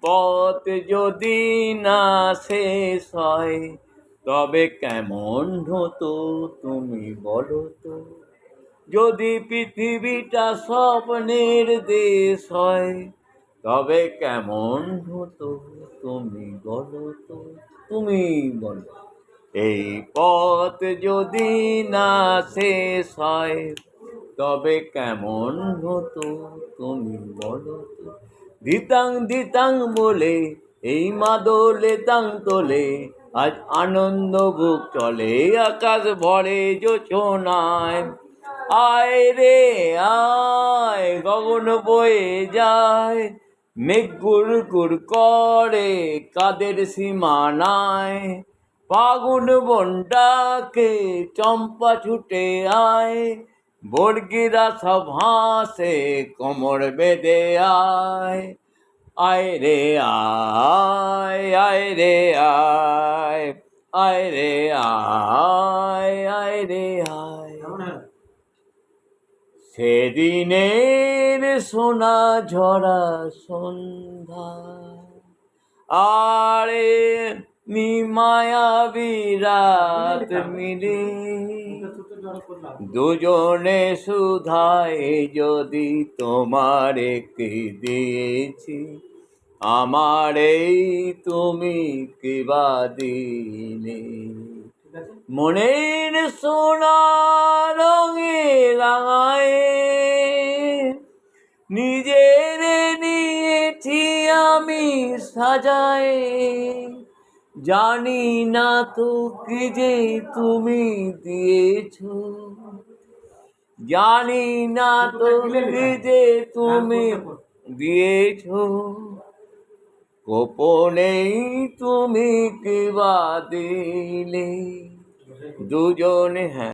পথ যদি না শেষ হয় তবে কেমন হতো তুমি বলো তো। যদি পৃথিবীটা স্বপ্নের দেশ হয় তবে কেমন হতো তুমি বলো তো, তুমি বলো। এই পথ যদি না শেষ হয় তবে কেমন হতো তুমি বলো তো। ধিতাং ধিতাং বলে এই মাদলে তাং তোলে, আজ আনন্দ বুক চলে আকাশ ভরে জোছনায়। আয় রে আয় গগন বয়ে যায়, মেঘ গুড় গুড় করে কাদের সীমানায়। ফাগুন বনটাকে চম্পা ছুটে আয়, বর্গিরা সব হাসে কোমর বেঁধে আয়। আয় রে আয়, আয় রে আয়, আয় রে আয়, আয় রে আয়। সেদিনের সোনা ঝরা সন্ধ্যা আরে মায়াবী রাত মিলে, দুজনে সুধায় যদি তোমারে কি দিয়েছি, আমারেই তুমি কিবা দিলে। মনের সোনা রঙে রাঙায় নিজের নিয়েছি আমি সাজায়, জানি না তো কি যে তুমি দিয়েছ, জানি না তো কি যে তুমি দিয়েছ, গোপনেই তুমি কিবা দিলে। দুজনে হ্যাঁ